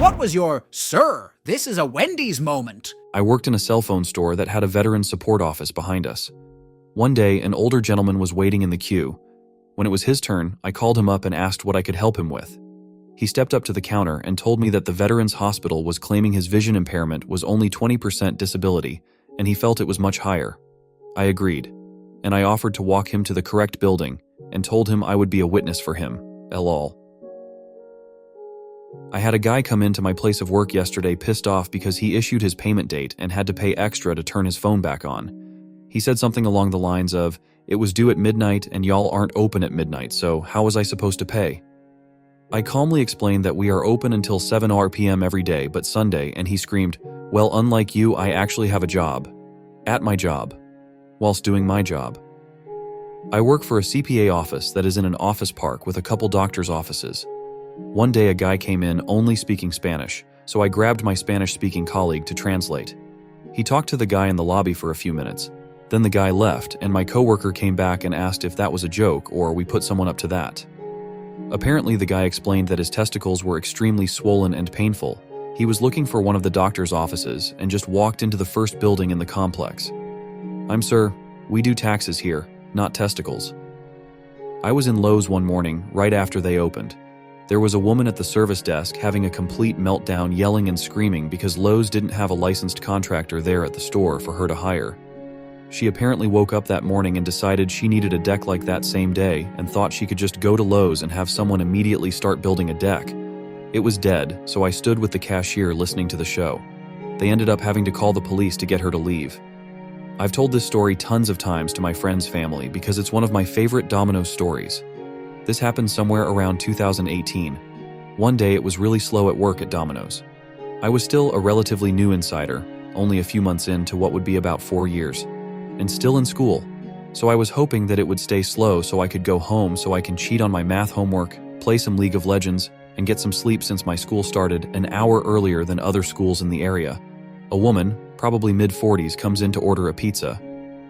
What was your, "Sir, this is a Wendy's" moment? I worked in a cell phone store that had a veteran support office behind us. One day, an older gentleman was waiting in the queue. When it was his turn, I called him up and asked what I could help him with. He stepped up to the counter and told me that the Veterans Hospital was claiming his vision impairment was only 20% disability, and he felt it was much higher. I agreed, and I offered to walk him to the correct building and told him I would be a witness for him. LOL. I had a guy come into my place of work yesterday pissed off because he issued his payment date and had to pay extra to turn his phone back on. He said something along the lines of, "It was due at midnight and y'all aren't open at midnight, so how was I supposed to pay?" I calmly explained that we are open until 7 p.m. every day but Sunday, and he screamed, "Well, unlike you, I actually have a job. At my job. Whilst doing my job." I work for a CPA office that is in an office park with a couple doctors' offices. One day a guy came in only speaking Spanish, so I grabbed my Spanish-speaking colleague to translate. He talked to the guy in the lobby for a few minutes. Then the guy left, and my coworker came back and asked if that was a joke or we put someone up to that. Apparently the guy explained that his testicles were extremely swollen and painful. He was looking for one of the doctor's offices and just walked into the first building in the complex. "Sir, we do taxes here, not testicles." I was in Lowe's one morning, right after they opened. There was a woman at the service desk having a complete meltdown, yelling and screaming because Lowe's didn't have a licensed contractor there at the store for her to hire. She apparently woke up that morning and decided she needed a deck like that same day and thought she could just go to Lowe's and have someone immediately start building a deck. It was dead, so I stood with the cashier listening to the show. They ended up having to call the police to get her to leave. I've told this story tons of times to my friend's family because it's one of my favorite Domino's stories. This happened somewhere around 2018. One day it was really slow at work at Domino's. I was still a relatively new insider, only a few months into what would be about 4 years, and still in school. So I was hoping that it would stay slow so I could go home so I can cheat on my math homework, play some League of Legends, and get some sleep since my school started an hour earlier than other schools in the area. A woman, probably mid-40s, comes in to order a pizza.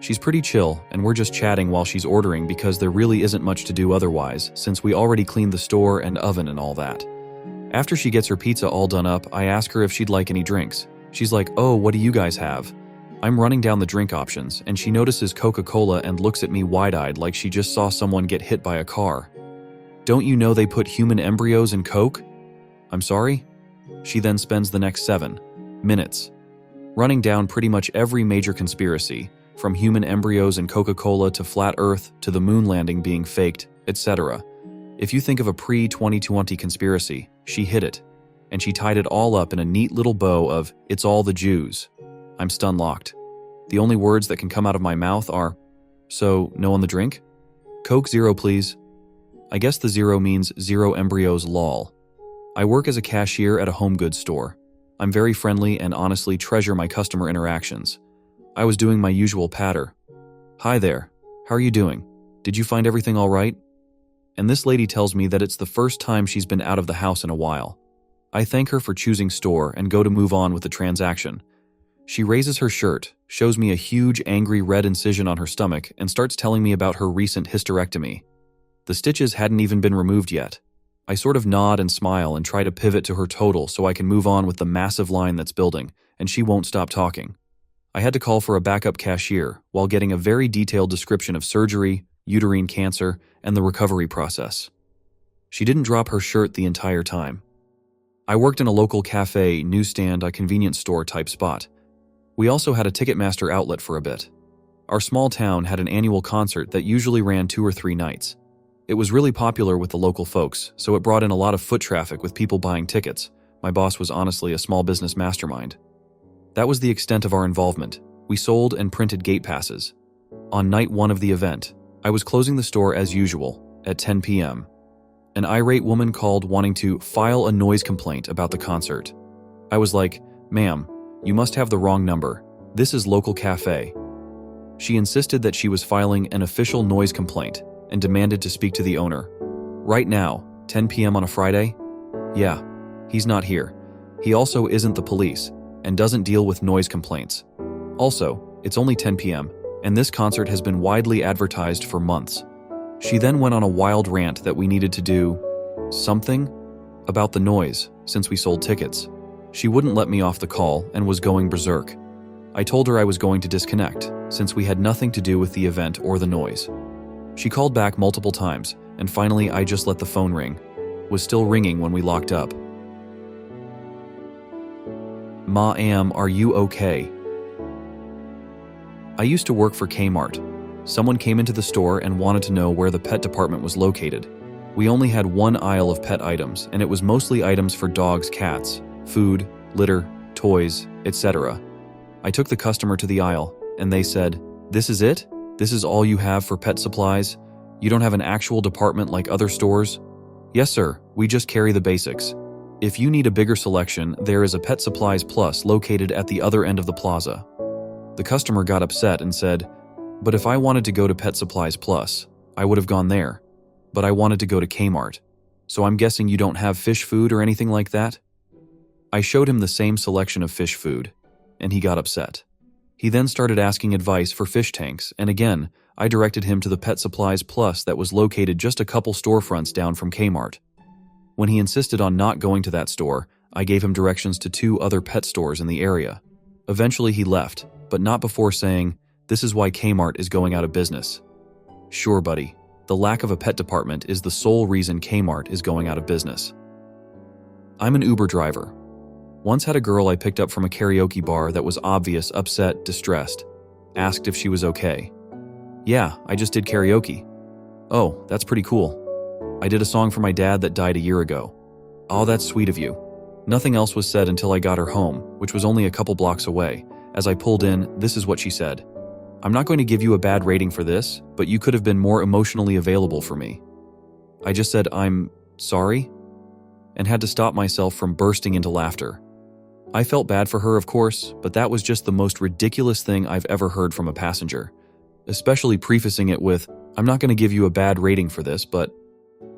She's pretty chill, and we're just chatting while she's ordering because there really isn't much to do otherwise, since we already cleaned the store and oven and all that. After she gets her pizza all done up, I ask her if she'd like any drinks. She's like, "Oh, what do you guys have?" I'm running down the drink options, and she notices Coca-Cola and looks at me wide-eyed like she just saw someone get hit by a car. "Don't you know they put human embryos in Coke?" "I'm sorry?" She then spends the next 7 minutes running down pretty much every major conspiracy, from human embryos and Coca-Cola to flat Earth to the moon landing being faked, etc. If you think of a pre-2020 conspiracy, she hit it, and she tied it all up in a neat little bow of, "It's all the Jews." I'm stun-locked. The only words that can come out of my mouth are, "So, no on the drink? Coke Zero, please." I guess the zero means zero embryos, lol. I work as a cashier at a home goods store. I'm very friendly and honestly treasure my customer interactions. I was doing my usual patter. "Hi there. How are you doing? Did you find everything all right?" And this lady tells me that it's the first time she's been out of the house in a while. I thank her for choosing store and go to move on with the transaction. She raises her shirt, shows me a huge angry red incision on her stomach, and starts telling me about her recent hysterectomy. The stitches hadn't even been removed yet. I sort of nod and smile and try to pivot to her total so I can move on with the massive line that's building, and she won't stop talking. I had to call for a backup cashier while getting a very detailed description of surgery, uterine cancer, and the recovery process. She didn't drop her shirt the entire time. I worked in a local cafe, newsstand, a convenience store type spot. We also had a Ticketmaster outlet for a bit. Our small town had an annual concert that usually ran 2 or 3 nights. It was really popular with the local folks, so it brought in a lot of foot traffic with people buying tickets. My boss was honestly a small business mastermind. That was the extent of our involvement. We sold and printed gate passes. On night 1 of the event, I was closing the store as usual, at 10 p.m. An irate woman called wanting to file a noise complaint about the concert. I was like, "Ma'am, you must have the wrong number. This is local cafe." She insisted that she was filing an official noise complaint and demanded to speak to the owner. Right now, 10 p.m. on a Friday? Yeah, he's not here. He also isn't the police and doesn't deal with noise complaints. Also, it's only 10 p.m., and this concert has been widely advertised for months. She then went on a wild rant that we needed to do something About the noise, since we sold tickets. She wouldn't let me off the call and was going berserk. I told her I was going to disconnect, since we had nothing to do with the event or the noise. She called back multiple times, and finally I just let the phone ring. Was still ringing when we locked up. Ma'am, are you okay? I used to work for Kmart. Someone came into the store and wanted to know where the pet department was located. We only had one aisle of pet items, and it was mostly items for dogs, cats, food, litter, toys, etc. I took the customer to the aisle, and they said, "This is it? This is all you have for pet supplies? You don't have an actual department like other stores?" "Yes, sir, we just carry the basics. If you need a bigger selection, there is a Pet Supplies Plus located at the other end of the plaza." The customer got upset and said, "But if I wanted to go to Pet Supplies Plus, I would have gone there. But I wanted to go to Kmart. So I'm guessing you don't have fish food or anything like that?" I showed him the same selection of fish food, and he got upset. He then started asking advice for fish tanks, and again, I directed him to the Pet Supplies Plus that was located just a couple storefronts down from Kmart. When he insisted on not going to that store, I gave him directions to 2 other pet stores in the area. Eventually he left, but not before saying, "This is why Kmart is going out of business." Sure, buddy, the lack of a pet department is the sole reason Kmart is going out of business. I'm an Uber driver. Once had a girl I picked up from a karaoke bar that was obvious, upset, distressed. Asked if she was okay. "Yeah, I just did karaoke." "Oh, that's pretty cool. I did a song for my dad that died a year ago." "Oh, that's sweet of you." Nothing else was said until I got her home, which was only a couple blocks away. As I pulled in, this is what she said. "I'm not going to give you a bad rating for this, but you could have been more emotionally available for me." I just said, "I'm sorry," and had to stop myself from bursting into laughter. I felt bad for her, of course, but that was just the most ridiculous thing I've ever heard from a passenger. Especially prefacing it with, "I'm not going to give you a bad rating for this, but